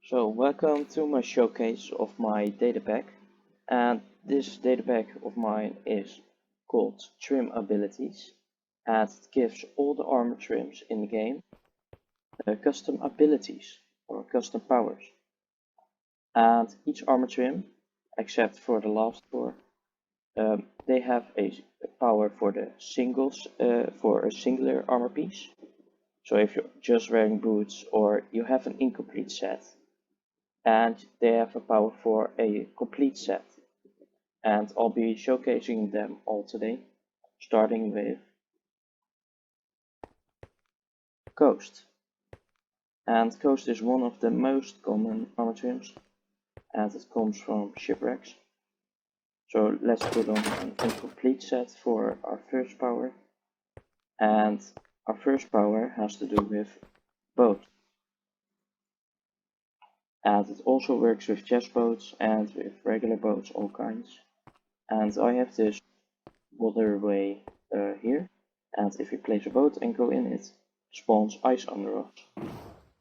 So welcome to my showcase of my data pack, and this data pack of mine is called Trim Abilities, and it gives all the armor trims in the game custom abilities or custom powers. And each armor trim, except for the last four, they have a power for the singles for a singular armor piece. So if you're just wearing boots or you have an incomplete set, and they have a power for a complete set, and I'll be showcasing them all today, starting with Coast. And Coast is one of the most common armor trims, and it comes from shipwrecks. So let's put on an incomplete set for our first power, and our first power has to do with boat. And it also works with chest boats and with regular boats, all kinds. And I have this waterway here, and if you place a boat and go in it, spawns ice under us.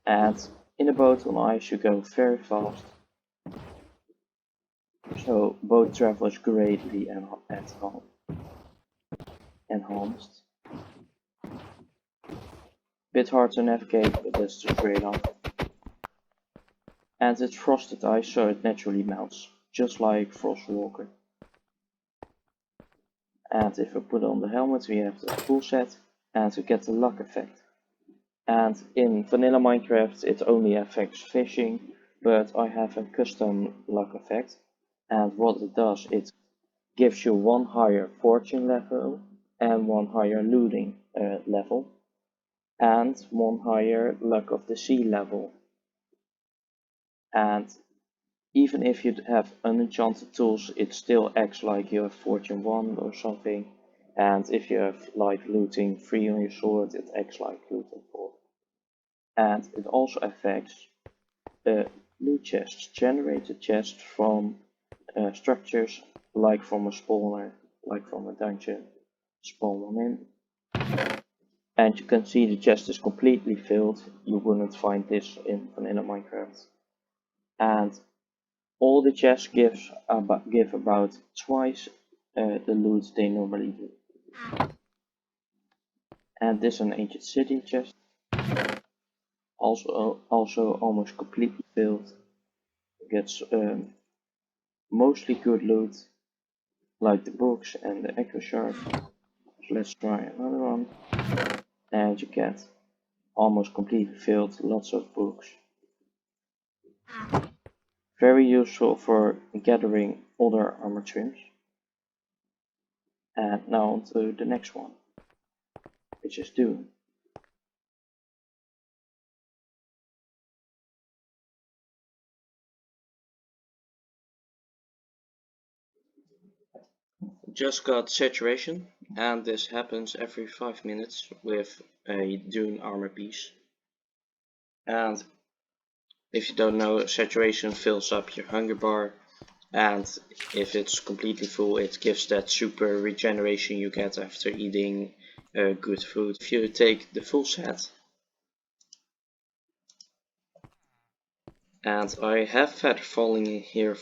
And in a boat on ice you go very fast, so boat travel is greatly enhanced. Bit hard to navigate, but that's just great on. And it's frosted ice, so it naturally melts, just like Frostwalker. And if we put on the helmet, we have the full set, and we get the luck effect. And in vanilla Minecraft it only affects fishing, but I have a custom luck effect, and what it does, it gives you one higher fortune level and one higher looting level, and one higher luck of the sea level. And even if you have unenchanted tools, it still acts like you have fortune 1 or something, and if you have like looting 3 on your sword, it acts like looting 4. And it also affects loot chests, generated chests from structures, like from a spawner, like from a dungeon, spawn one in. And you can see the chest is completely filled. You wouldn't find this in vanilla Minecraft. And all the chests give about twice the loot they normally do. And this is an ancient city chest, also almost completely filled. It gets mostly good loot, like the books and the echo shard. So let's try another one, and you get almost completely filled, lots of books. Very useful for gathering other armor trims. And now on to the next one, which is Dune. Just got saturation, and this happens every 5 minutes with a Dune armor piece. And if you don't know, saturation fills up your hunger bar, and if it's completely full, it gives that super regeneration you get after eating good food. If you take the full set, and I have feather falling in here,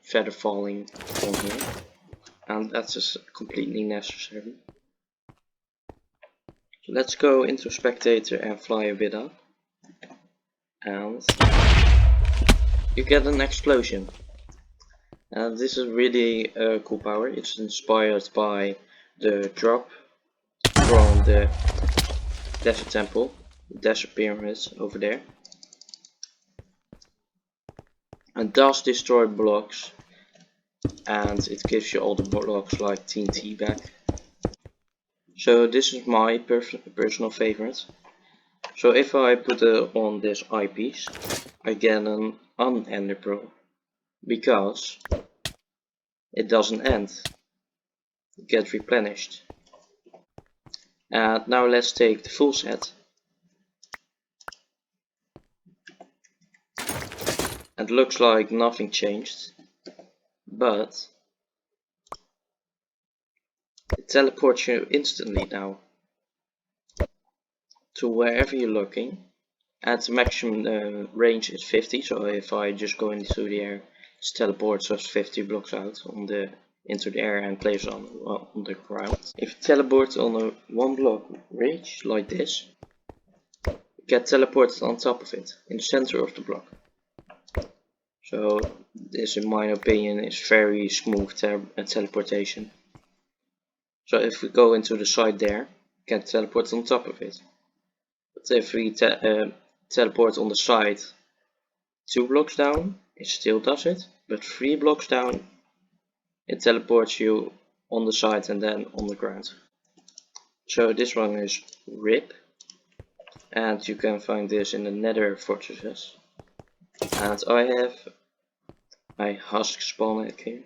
feather falling on here, and that's just completely necessary. So let's go into spectator and fly a bit up, and you get an explosion. And this is really a cool power. It's inspired by the drop from the desert temple, desert pyramids over there. And does destroy blocks, and it gives you all the blocks like TNT back. So this is my personal favorite. So if I put on this eyepiece, I get an unender pearl, because it doesn't end, it gets replenished. And now let's take the full set. It looks like nothing changed, but it teleports you instantly now to wherever you're looking, And the maximum range is 50, so if I just go into the air, it teleports us 50 blocks out into the air and places on the ground. If you teleport on a 1 block range like this, you get teleported on top of it, in the center of the block. So this, in my opinion, is very smooth teleportation. So if we go into the side there, we can teleport on top of it. But if we teleport on the side 2 blocks down, it still does it. But 3 blocks down, it teleports you on the side and then on the ground. So this one is RIP. And you can find this in the Nether fortresses. And I have my husk spawn egg here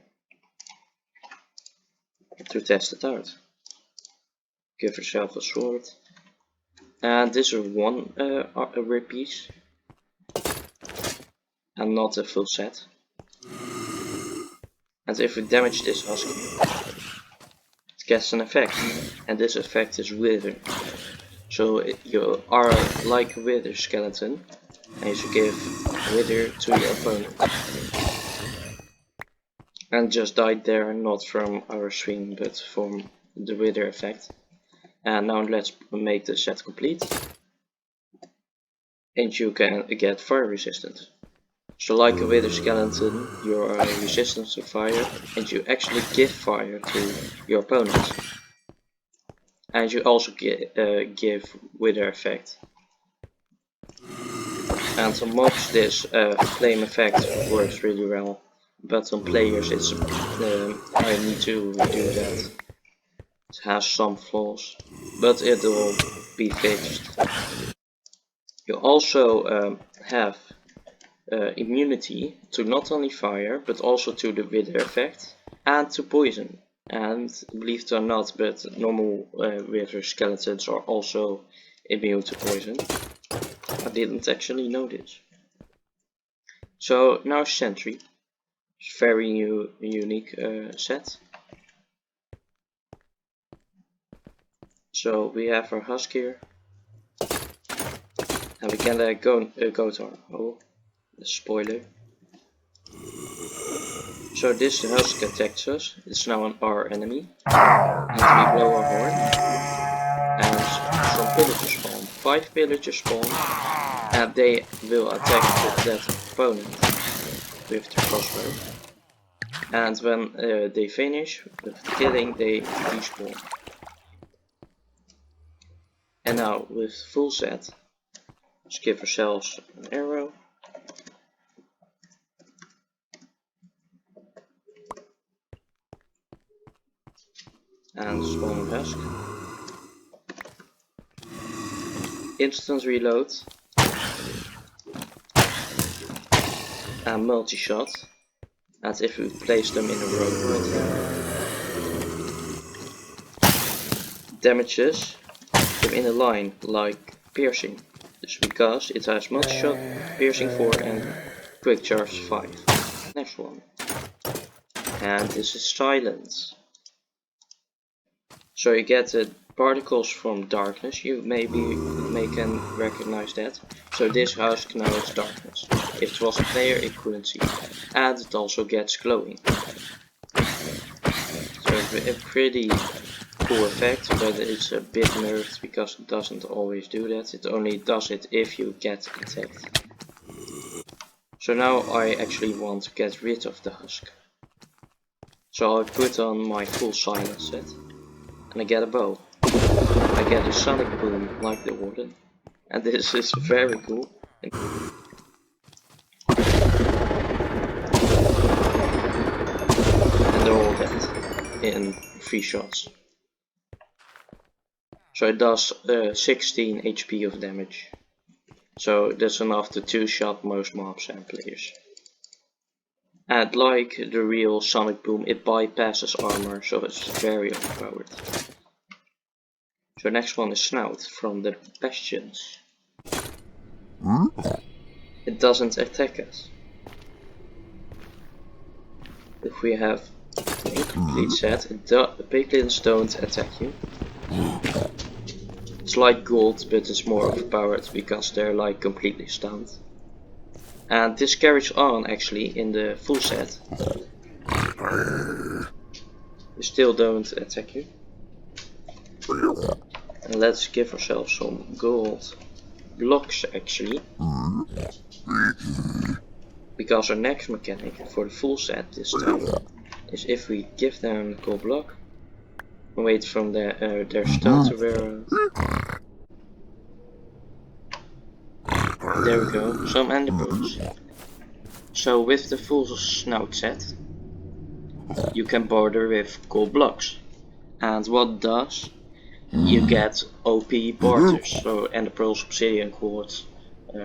to test it out. Give yourself a sword. And this is one RIP piece. And not a full set. And if we damage this husk, it gets an effect. And this effect is Wither. So you are like a Wither skeleton, and you give Wither to your opponent. And just died there, not from our swing, but from the Wither effect. And now let's make the set complete. And you can get fire resistant. So like a Wither skeleton, you are resistant to fire, and you actually give fire to your opponents. And you also give Wither effect. And on mobs this flame effect works really well, but on players it's I need to do that. It has some flaws, but it will be fixed. You also have immunity to not only fire, but also to the Wither effect and to poison. And believe it or not, but normal Wither skeletons are also immune to poison. I didn't actually know this. So now Sentry. It's very unique set. So we have our husk here. And we can go to our hole. The spoiler. So this husk attacks us. It's now our enemy. And we blow our horn. And some pillagers spawn. 5 pillagers spawn. And they will attack that opponent with the crossbow. And when they finish with killing, they respawn. And now with full set, let's give ourselves an arrow. And spawn a husk. Instant reload. And multi-shot. And if we place them in a row right here, damages them in a line like piercing. Just because it has multi-shot, piercing 4 and quick charge 5. Next one. And this is silence. So you get the particles from darkness. You may can recognize that. So this husk now is darkness. If it was a player, it couldn't see. And it also gets glowing. So it's a pretty cool effect, but it's a bit nerfed because it doesn't always do that. It only does it if you get attacked. So now I actually want to get rid of the husk. So I put on my full silence set. And I get a bow. I get a sonic boom like the warden. And this is very cool. And they're all dead in 3 shots. So it does 16 HP of damage. So that's enough to 2-shot most mobs and players. And like the real sonic boom, it bypasses armor, so it's very overpowered. So next one is Snout from the Bastions. It doesn't attack us. If we have an incomplete set, the piglins don't attack you. It's like gold, but it's more overpowered because they're like completely stunned. And this carries on actually in the full set. They still don't attack you. And let's give ourselves some gold blocks actually. Because our next mechanic for the full set this time is if we give them a gold block, wait from their stone to wear out. There we go, some ender pearls. So with the full Snout set, you can border with gold blocks. And what does? You get OP borders, so ender pearls, obsidian quartz,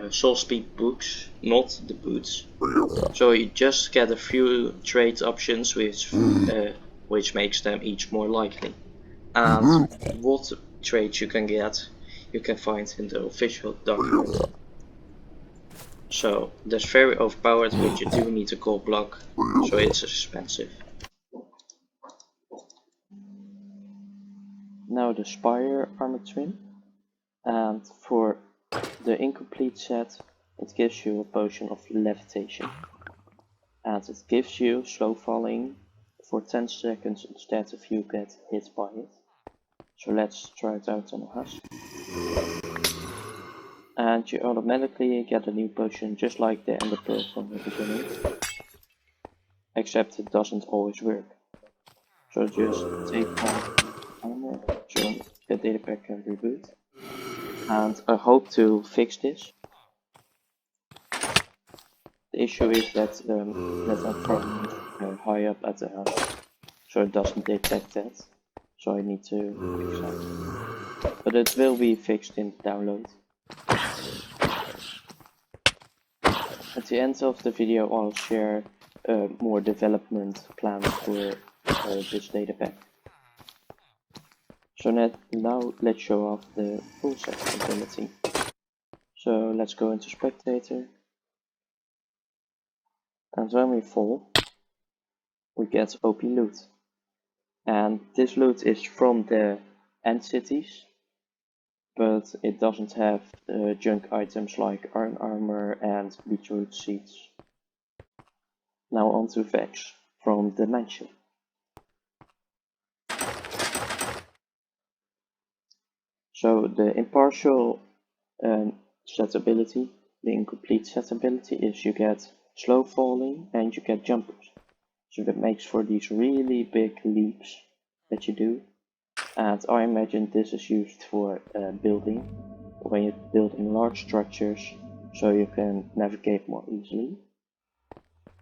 soul speed books, not the boots. So you just get a few trade options which makes them each more likely. And what trades you can get, you can find in the official document. So that's very overpowered, but you do need a gold block, so it's expensive. Now the Spire armor trim, and for the incomplete set it gives you a potion of levitation, and it gives you slow falling for 10 seconds instead if you get hit by it. So let's try it out on a husk. And you automatically get a new potion just like the ender pearl from the beginning, except it doesn't always work. So just take off armor, so the data pack can reboot. And I hope to fix this. The issue is that I'm probably high up at the house, so it doesn't detect that. So I need to fix that. But it will be fixed in the download. At the end of the video I'll share more development plans for this data pack. So now let's show off the full set ability. So let's go into spectator. And when we fall, we get OP loot. And this loot is from the end cities, but it doesn't have junk items like iron armor and beetroot seeds. Now on to Vex from the mansion. So the impartial set ability, the incomplete set ability, is you get slow falling and you get jumpers. So that makes for these really big leaps that you do. And I imagine this is used for building, when you're building large structures, so you can navigate more easily.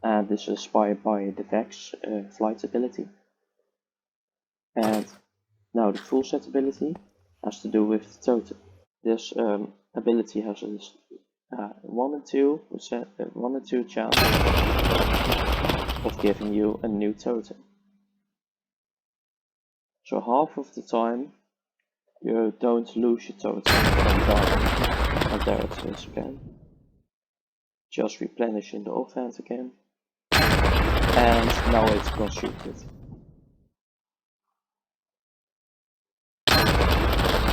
And this is inspired by the Vex flight ability. And now the full set ability has to do with totem. This ability has a 1 in 2 chance of giving you a new totem. So half of the time you don't lose your totem from dying, and there it is again. Just replenish in the offhand again, and now it's consumed.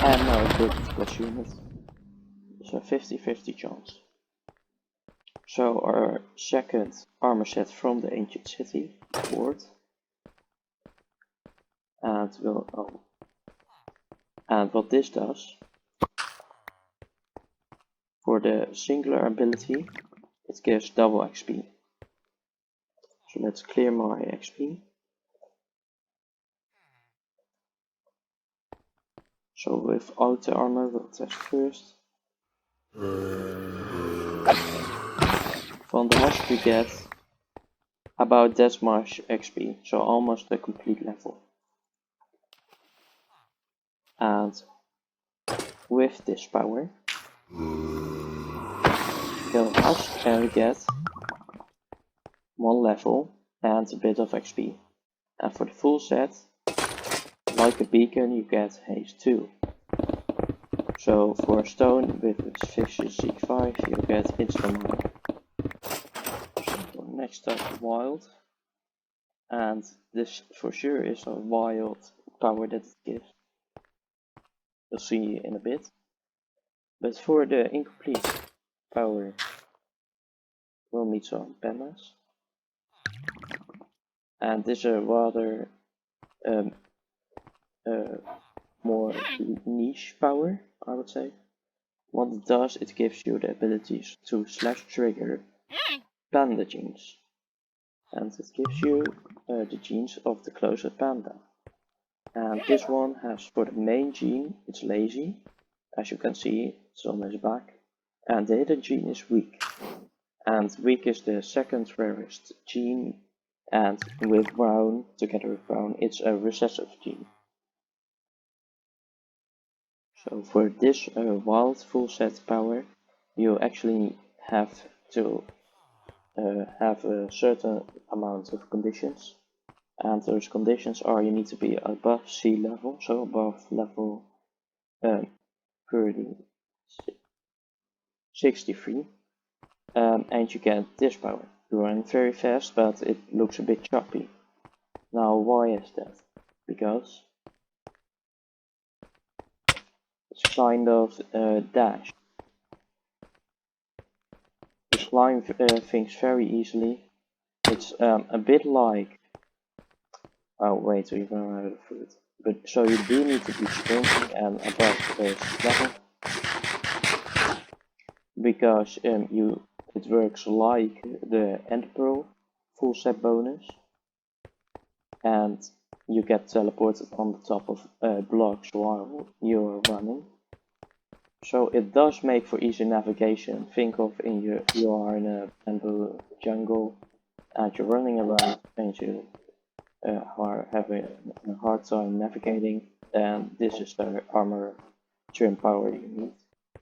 And now it didn't consume it. So 50-50 chance. So our second armor set from the ancient city board, and what this does, for the singular ability, it gives double XP. So let's clear my XP. So without the armor, we'll test first. From the husk we get about that much XP, so almost a complete level. And with this power, kill husk and we get 1 level and a bit of XP. And for the full set, like a beacon, you get haste 2. So for a stone with efficiency 5, you get instant mine. So next up, wild. And this for sure is a wild power that it gives. you'll see in a bit. But for the incomplete power, we'll need some pandas. And this is a rather more niche power, I would say. What it does, it gives you the abilities to slash trigger panda genes. And it gives you the genes of the closest panda. And this one has, for the main gene, it's lazy. As you can see, it's on his back. And the hidden gene is weak. And weak is the second rarest gene. And with brown, together with brown, it's a recessive gene. So for this wild full set power, you actually have to have a certain amount of conditions. And those conditions are you need to be above sea level, so above level 63, and you get this power. You run very fast, but it looks a bit choppy. Now why is that? Because it's kind of dash. You climb things very easily. It's a bit like... Oh wait, we run out of food. But so you do need to be sprinting and above the level, because it works like the End Pearl full set bonus, and you get teleported on the top of blocks while you're running. So it does make for easy navigation. Think of you are in a bamboo jungle and you're running around and you are having a hard time navigating, and this is the armor trim power you need.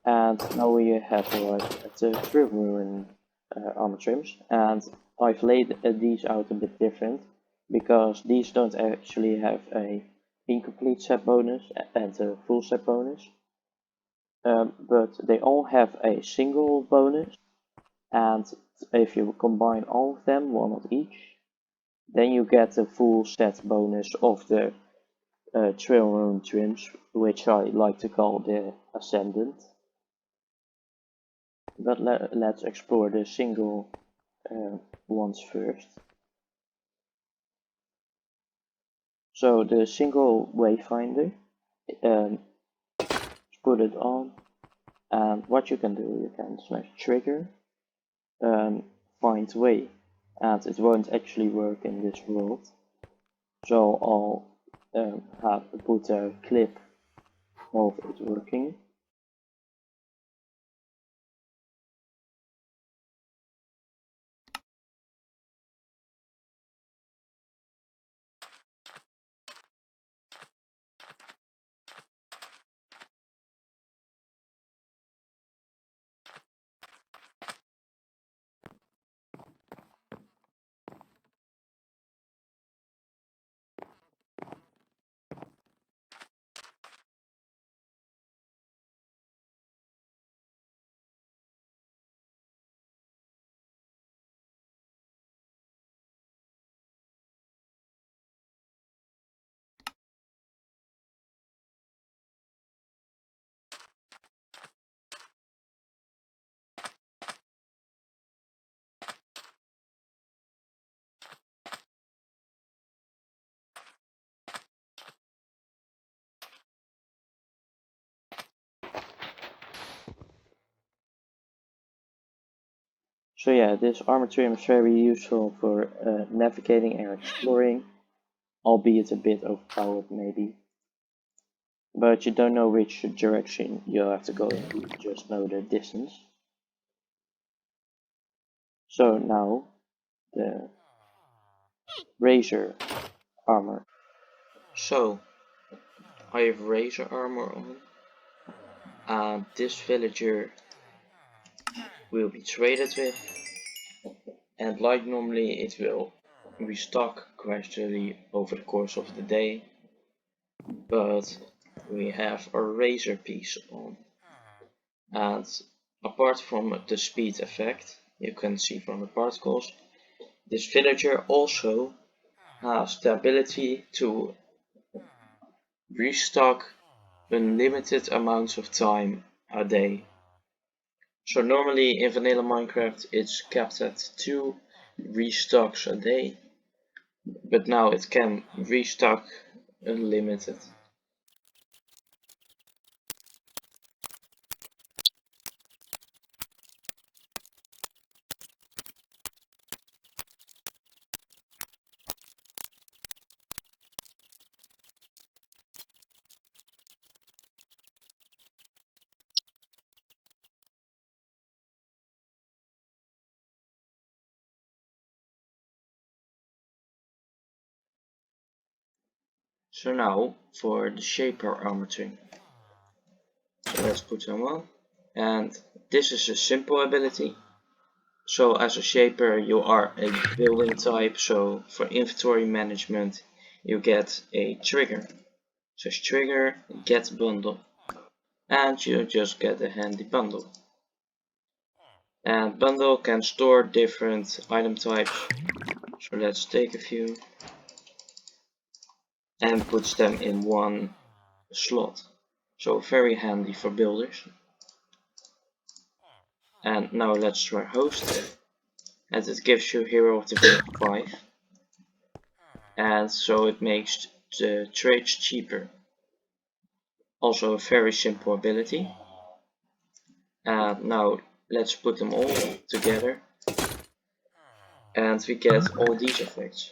And now we have arrived at the Ruin armor trims, and I've laid these out a bit different because these don't actually have a incomplete set bonus and a full set bonus, but they all have a single bonus, and if you combine all of them, one of each, then you get the full set bonus of the Trail Rune trims, which I like to call the Ascendant. But let's explore the single ones first. So the single Wayfinder, put it on, and what you can do, you can smash trigger, find way, and it won't actually work in this world. So I'll put a clip of it working. So yeah, this armor trim is very useful for navigating and exploring, albeit a bit overpowered maybe. But you don't know which direction you have to go in, you just know the distance. So now, the Razor armor. So, I have Razor armor on, and this villager will be traded with, and like normally it will restock gradually over the course of the day, but we have a Razor piece on, and apart from the speed effect you can see from the particles, this villager also has the ability to restock unlimited amounts of time a day. So normally in vanilla Minecraft it's capped at 2 restocks a day, but now it can restock unlimited. So now for the Shaper armor trim. So let's put them on. And this is a simple ability. So as a Shaper you are a building type, so for inventory management you get a trigger. So trigger, get bundle. And you just get a handy bundle. And bundle can store different item types. So let's take a few and puts them in one slot. So very handy for builders. And now let's try host. And it gives you Hero of the Village 5. And so it makes the trades cheaper. Also a very simple ability. And now let's put them all together. And we get all these effects.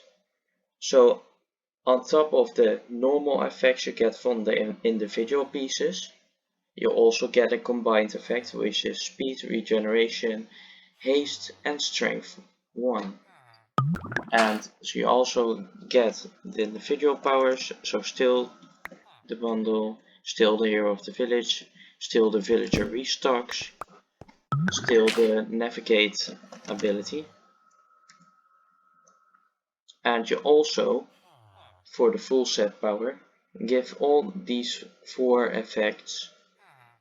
So on top of the normal effects you get from the individual pieces, you also get a combined effect, which is speed, regeneration, haste and strength 1. And so you also get the individual powers, so still the bundle, still the hero of the village, still the villager restocks, still the navigate ability. And you also, for the full set power, give all these 4 effects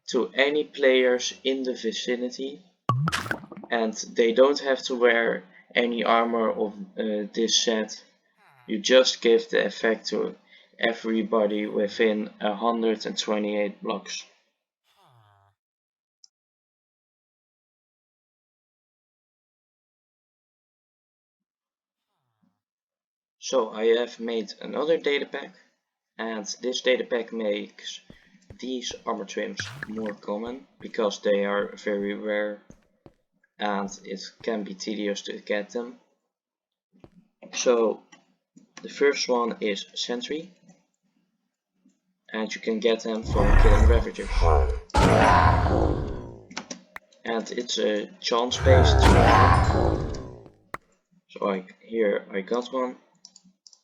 to any players in the vicinity, and they don't have to wear any armor of this set. You just give the effect to everybody within 128 blocks. So I have made another data pack, and this data pack makes these armor trims more common because they are very rare and it can be tedious to get them. So the first one is Sentry, and you can get them from killing Ravagers. And it's a chance based survival. So here I got one.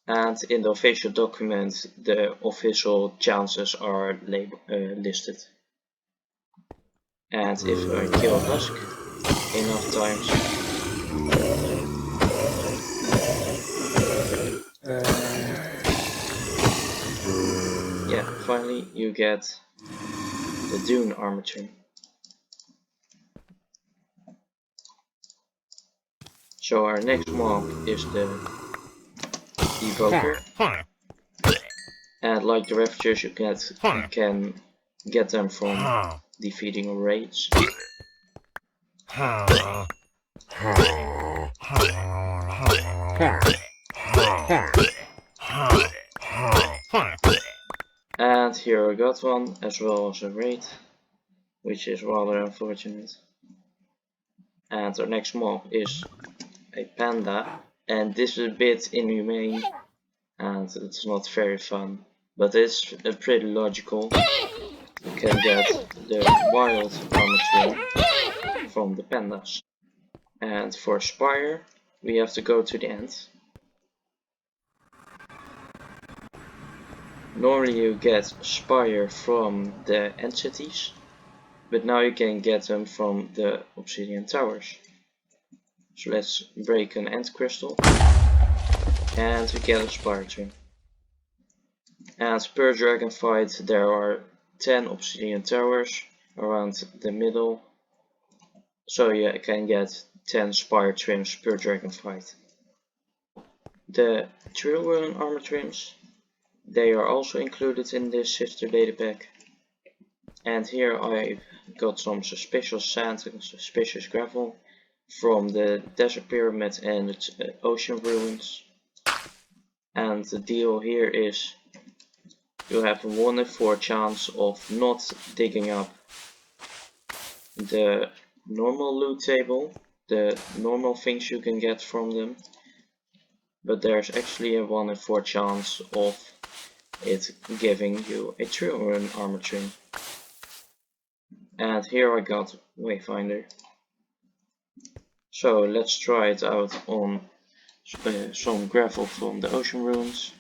And in the official document the official chances are listed. And if I kill Husk enough times, yeah, finally you get the Dune armor trim. So our next mob is the Evoker. And like the Ravagers, you can get them from defeating raids. And here I got one as well as a raid, which is rather unfortunate. And our next mob is a panda, and this is a bit inhumane and it's not very fun, but it's pretty logical. You can get the wild armor trim from the pandas. And for Spire we have to go to the end. Normally you get Spire from the entities, but now you can get them from the obsidian towers. So let's break an end crystal and we get a Spire trim. And per dragon fight there are 10 obsidian towers around the middle, so you can get 10 Spire trims per dragon fight. The Drill Rune armor trims, they are also included in this sister data pack, And here I got some suspicious sand and suspicious gravel from the desert pyramid and the ocean ruins. And the deal here is you have a 1 in 4 chance of not digging up the normal loot table, the normal things you can get from them, but there's actually a 1 in 4 chance of it giving you a true armor trim. And here I got Wayfinder. So let's try it out on some gravel from the ocean ruins.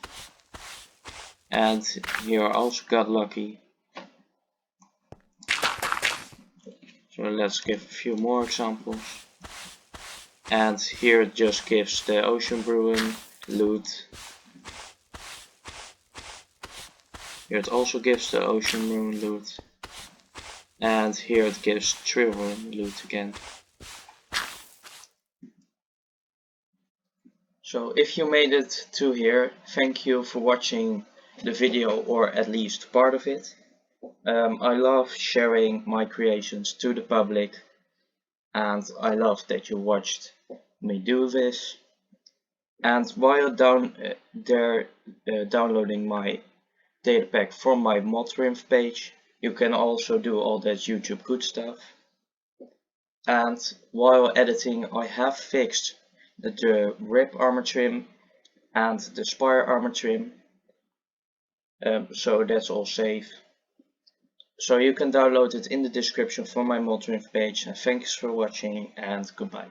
And here I also got lucky. So let's give a few more examples. And here it just gives the ocean ruin loot. Here it also gives the ocean ruin loot. And here it gives tree ruin loot again. So if you made it to here, thank you for watching the video, or at least part of it. I love sharing my creations to the public, and I love that you watched me do this. And while downloading my data pack from my Modrinf page, you can also do all that YouTube good stuff. And while editing, I have fixed the rib armor trim and the Spire armor trim, so that's all safe. So you can download it in the description from my Modrinf page. And thanks for watching, and goodbye.